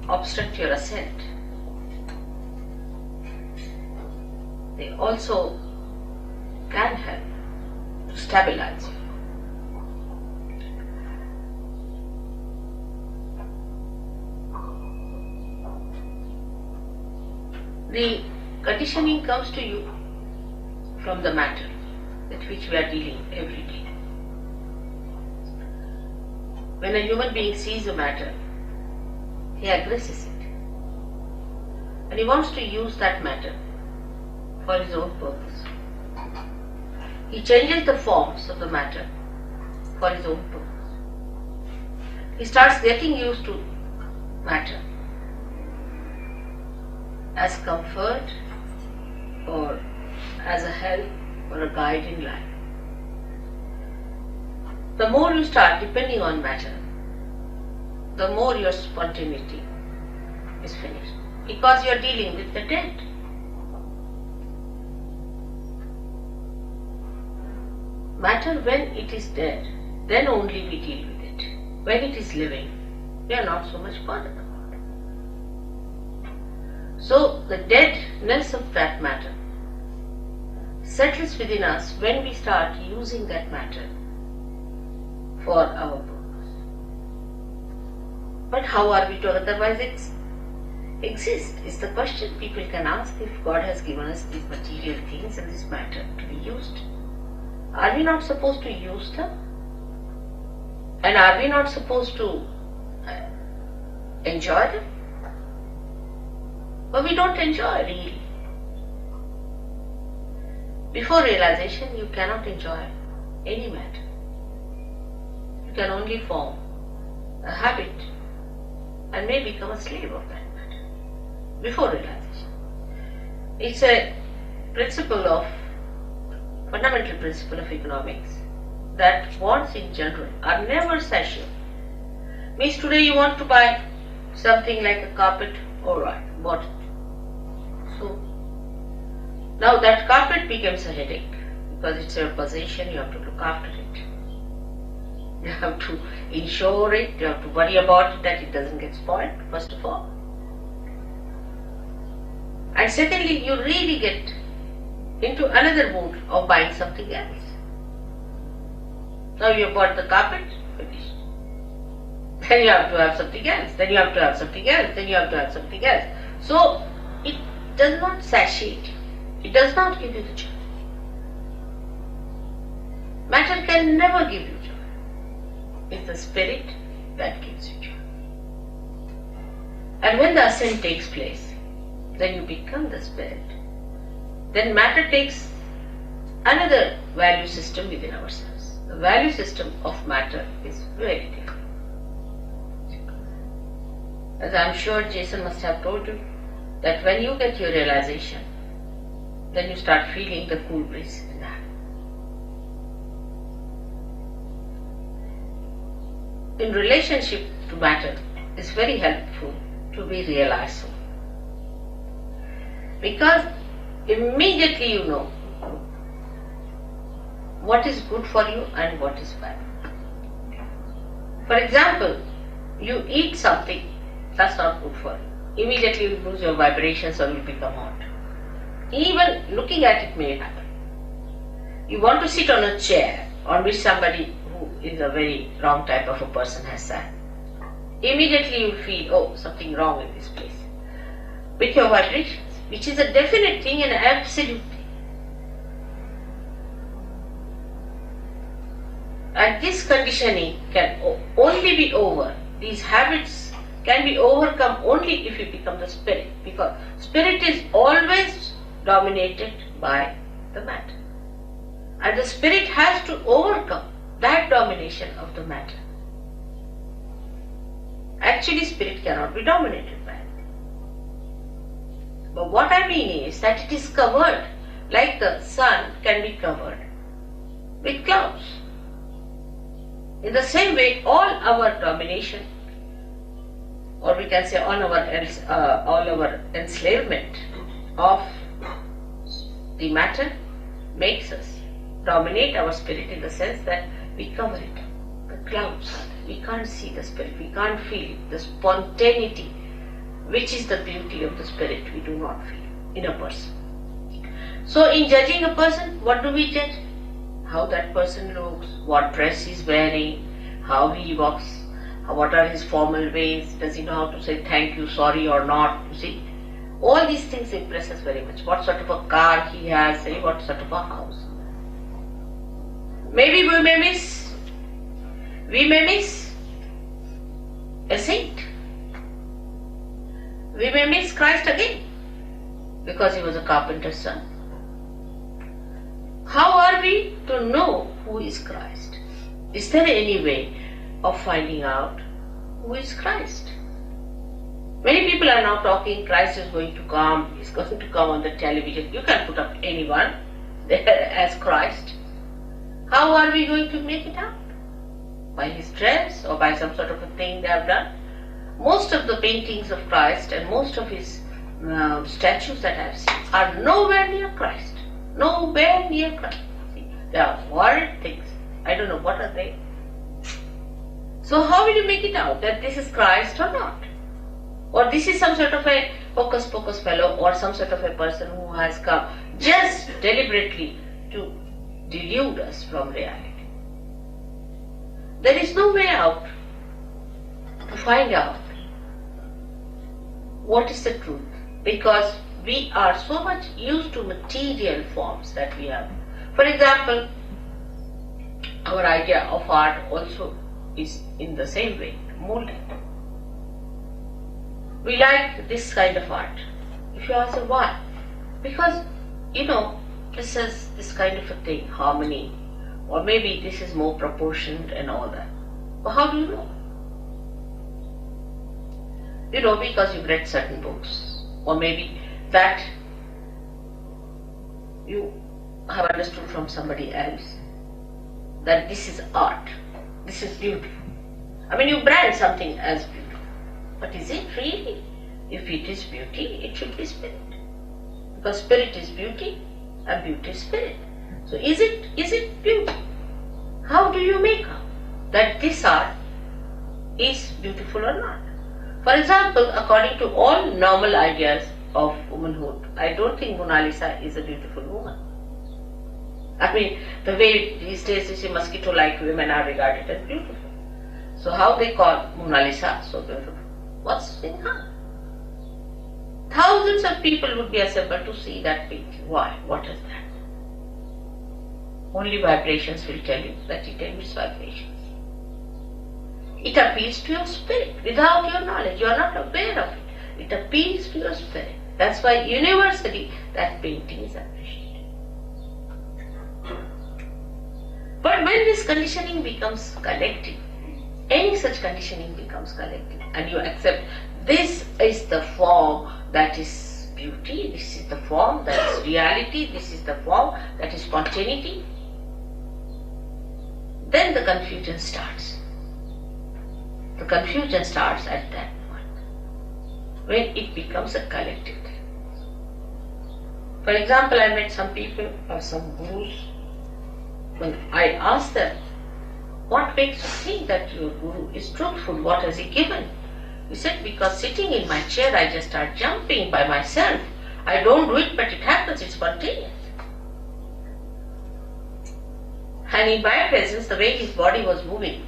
obstruct your ascent. They also can help to stabilize you. The conditioning comes to you from the matter with which we are dealing every day. When a human being sees a matter, he aggresses it. And he wants to use that matter for his own purpose. He changes the forms of the matter for his own purpose. He starts getting used to matter as comfort or as a help or a guide in life. The more you start depending on matter, the more your spontaneity is finished, because you are dealing with the dead. Matter, when it is dead, then only we deal with it. When it is living, we are not so much bothered about it. So the deadness of that matter settles within us when we start using that matter for our purpose. But how are we to otherwise exist is the question people can ask. If God has given us these material things and this matter to be used, are we not supposed to use them? And are we not supposed to enjoy them? But we don't enjoy really. Before realization, you cannot enjoy any matter. You can only form a habit and may become a slave of that matter before realization. It's a fundamental principle of economics that wants in general are never satiable. Means today you want to buy something like a carpet, alright, bought it. So now that carpet becomes a headache because it's your possession, you have to look after it. You have to insure it, you have to worry about it that it doesn't get spoiled, first of all. And secondly, you really get into another mood of buying something else. Now you have bought the carpet, finished. Then you have to have something else, then you have to have something else, then you have to have something else. So it does not satiate you. It does not give you the joy. Matter can never give you joy. It's the spirit that gives you joy. And when the ascent takes place, then you become the spirit. Then matter takes another value system within ourselves. The value system of matter is very different. As I am sure Jason must have told you, that when you get your realization, then you start feeling the cool breeze in the hand. In relationship to matter, it's very helpful to be realized so. Because immediately you know what is good for you and what is bad. For example, you eat something that's not good for you. Immediately you lose your vibrations or you become hot. Even looking at it may happen. You want to sit on a chair on which somebody who is a very wrong type of a person has sat. Immediately you feel, oh, something wrong in this place. With your vibrations, which is a definite thing and absolute thing. And this conditioning can only be over. These habits can be overcome only if you become the spirit, because spirit is always dominated by the matter. And the spirit has to overcome that domination of the matter. Actually, spirit cannot be dominated by it. But what I mean is that it is covered, like the sun can be covered with clouds. In the same way, all our domination, or we can say all our enslavement of the matter makes us dominate our spirit in the sense that we cover it up. The clouds, we can't see the spirit, we can't feel it, the spontaneity which is the beauty of the spirit we do not feel in a person. So in judging a person, what do we judge? How that person looks, what dress he's wearing, how he walks, what are his formal ways, does he know how to say thank you, sorry or not, you see. All these things impress us very much. What sort of a car he has, what sort of a house. Maybe we may miss a saint. We may miss Christ again because he was a carpenter's son. How are we to know who is Christ? Is there any way of finding out who is Christ? Many people are now talking Christ is going to come, he's going to come on the television. You can put up anyone there as Christ. How are we going to make it out? By his dress or by some sort of a thing they have done? Most of the paintings of Christ and most of his statues that I have seen are nowhere near Christ. Nowhere near Christ. See, they are horrid things. I don't know what are they. So how will you make it out that this is Christ or not? Or this is some sort of a hocus pocus fellow or some sort of a person who has come just deliberately to delude us from reality. There is no way out to find out what is the truth, because we are so much used to material forms that we have. For example, our idea of art also is in the same way, molded. We like this kind of art. If you ask why? Because, this is this kind of a thing, harmony, or maybe this is more proportioned and all that. But how do you know? Because you've read certain books, or maybe that you have understood from somebody else that this is art, this is beautiful. You brand something as beautiful, but is it really? If it is beauty, it should be spirit, because spirit is beauty and beauty is spirit. So is it beauty? How do you make out that this art is beautiful or not? For example, according to all normal ideas of womanhood, I don't think Mona Lisa is a beautiful woman. The way these days you see mosquito-like women are regarded as beautiful. So how they call Mona Lisa so beautiful? What's in her? Thousands of people would be assembled to see that painting. Why? What is that? Only vibrations will tell you that it emits vibrations. It appeals to your spirit without your knowledge. You are not aware of it. It appeals to your spirit. That's why universally that painting is appreciated. But when this conditioning becomes collective, any such conditioning becomes collective, and you accept this is the form that is beauty, this is the form that is reality, this is the form that is spontaneity, then the confusion starts. The confusion starts at that point, when it becomes a collective thing. For example, I met some people or some gurus. When I asked them, what makes you think that your guru is truthful? What has he given? He said, because sitting in my chair I just start jumping by myself. I don't do it, but it happens, it's spontaneous. And in my presence, the way his body was moving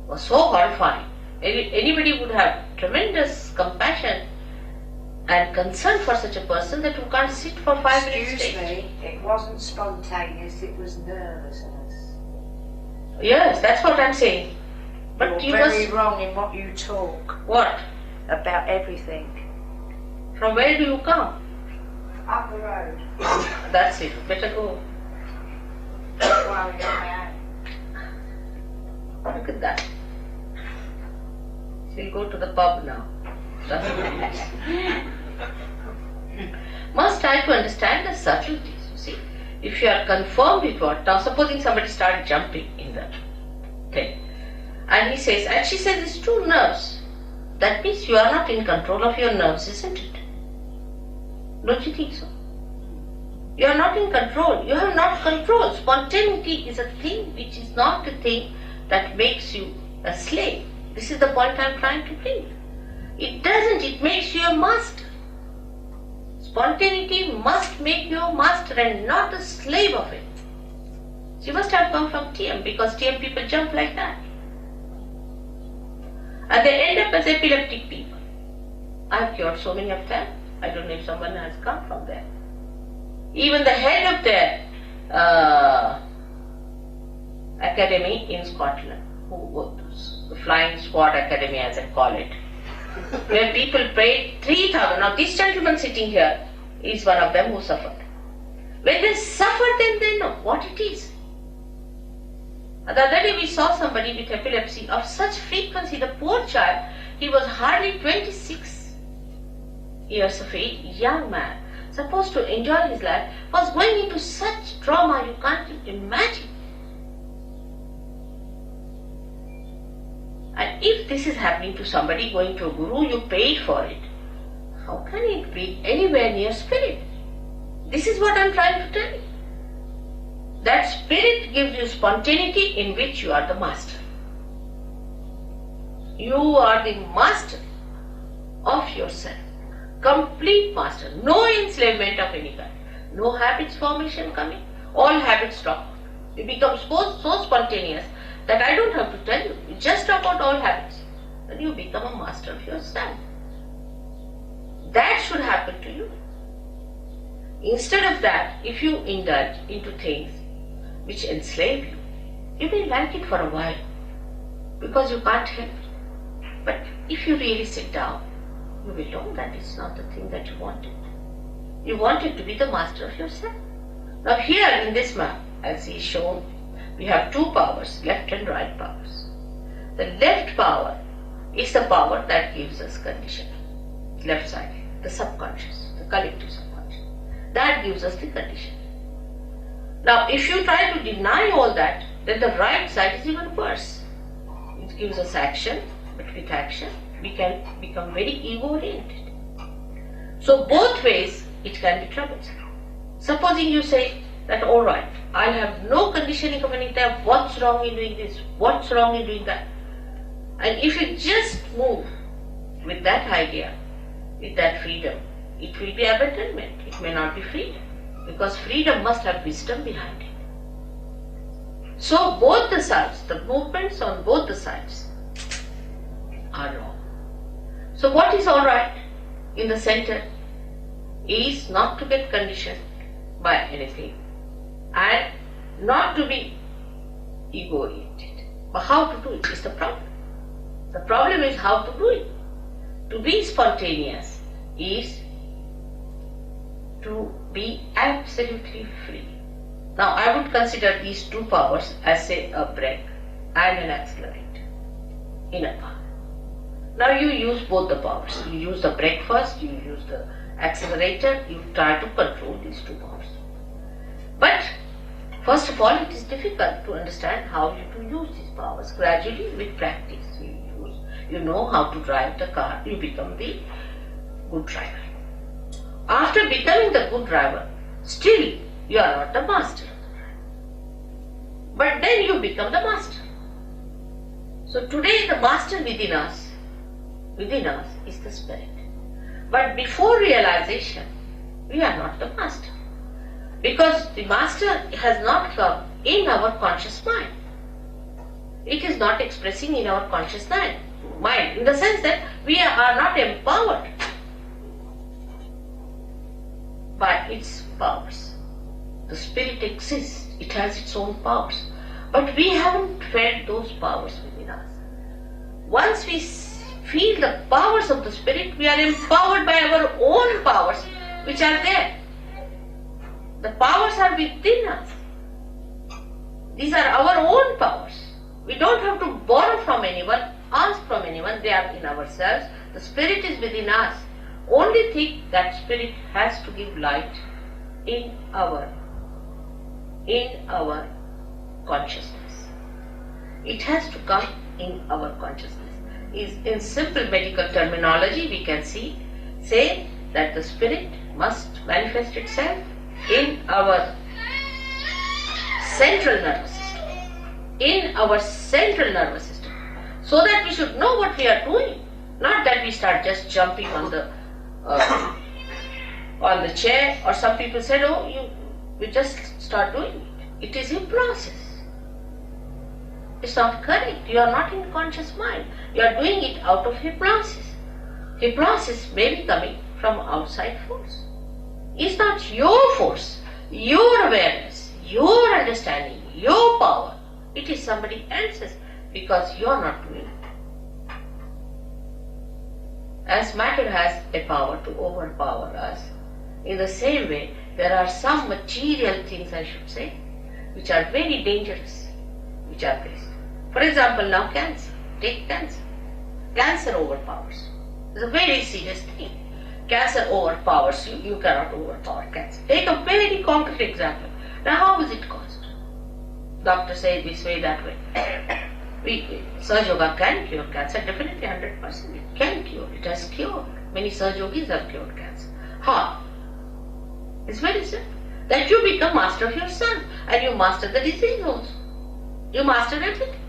was so horrifying. Anybody would have tremendous compassion and concern for such a person that who can't sit for 5 minutes. Excuse me, it wasn't spontaneous, it was nervousness. Yes, that's what I'm saying. But You're very wrong in what you talk. What? About everything. From where do you come? Up the road. That's it. Better go. While you're on my own. Look at that. She'll go to the pub now. Must try to understand the subtleties, you see. If you are confirmed with what, now supposing somebody started jumping in the thing, and he says, and she says it's 2 nerves. That means you are not in control of your nerves, isn't it? Don't you think so? You are not in control. You have not control. Spontaneity is a thing which is not the thing that makes you a slave. This is the point I am trying to bring. It doesn't, it makes you a master. Spontaneity must make you a master and not a slave of it. She must have come from TM because TM people jump like that. And they end up as epileptic people. I have cured so many of them. I don't know if someone has come from there. Even the head of their academy in Scotland, who was the Flying Squad Academy as I call it, where people paid 3,000. Now this gentleman sitting here is one of them who suffered. When they suffer, then they know what it is. The other day we saw somebody with epilepsy of such frequency, the poor child, he was hardly 26 years of age, young man, supposed to enjoy his life, was going into such trauma you can't imagine. And if this is happening to somebody going to a guru, you paid for it, how can it be anywhere near spirit? This is what I am trying to tell you. That spirit gives you spontaneity in which you are the master. You are the master of yourself. Complete master. No enslavement of any kind. No habits formation coming. All habits stop. You become so spontaneous that I don't have to tell you. You just drop out all habits. And you become a master of yourself. That should happen to you. Instead of that, if you indulge into things which enslave you, you may like it for a while because you can't help it. But if you really sit down, you will know that it's not the thing that you wanted. You wanted to be the master of yourself. Now here in this map, as is shown, we have two powers, left and right powers. The left power is the power that gives us condition. Left side, the subconscious, the collective subconscious. That gives us the condition. Now, if you try to deny all that, then the right side is even worse. It gives us action, but with action, we can become very ego-oriented. So, both ways, it can be troublesome. Supposing you say that, alright, I'll have no conditioning of any type, what's wrong in doing this, what's wrong in doing that? And if you just move with that idea, with that freedom, it will be abandonment, it may not be freedom. Because freedom must have wisdom behind it. So both the sides, the movements on both the sides are wrong. So what is alright in the center is not to get conditioned by anything and not to be ego-oriented. But how to do it is the problem. The problem is how to do it. To be spontaneous is to be absolutely free. Now I would consider these two powers as say a brake and an accelerator in a car. Now you use both the powers. You use the brake first, you use the accelerator, you try to control these two powers. But first of all, it is difficult to understand how to use these powers. Gradually with practice, you know how to drive the car, you become the good driver. After becoming the good driver, still you are not the master. But then you become the master. So today the master within us is the spirit. But before realization, we are not the master. Because the master has not come in our conscious mind. It is not expressing in our conscious mind, in the sense that we are not empowered by its powers. The spirit exists, it has its own powers, but we haven't felt those powers within us. Once we feel the powers of the spirit, we are empowered by our own powers which are there. The powers are within us. These are our own powers. We don't have to borrow from anyone, ask from anyone, they are in ourselves. The spirit is within us. Only thing that spirit has to give light in our consciousness. It has to come in our consciousness. In simple medical terminology, we can say that the spirit must manifest itself in our central nervous system. So that we should know what we are doing. Not that we start just jumping on the chair, or some people say, "Oh, we just start doing it." It is a process. It's not correct. You are not in conscious mind. You are doing it out of hypnosis. Hypnosis may be coming from outside force. It's not your force, your awareness, your understanding, your power. It is somebody else's, because you are not doing it. As matter has a power to overpower us, in the same way, there are some material things, I should say, which are very dangerous, which are placed. For example, now cancer. Take cancer. Cancer overpowers. It's a very serious thing. Cancer overpowers you. You cannot overpower cancer. Take a very concrete example. Now, how is it caused? Doctors say this way, that way. Surge Yoga can cure cancer, definitely 100%. It can cure. It has cured. Many Surge Yogis have cured cancer. How? It's very simple. That you become master of yourself, and you master the disease also. You master everything.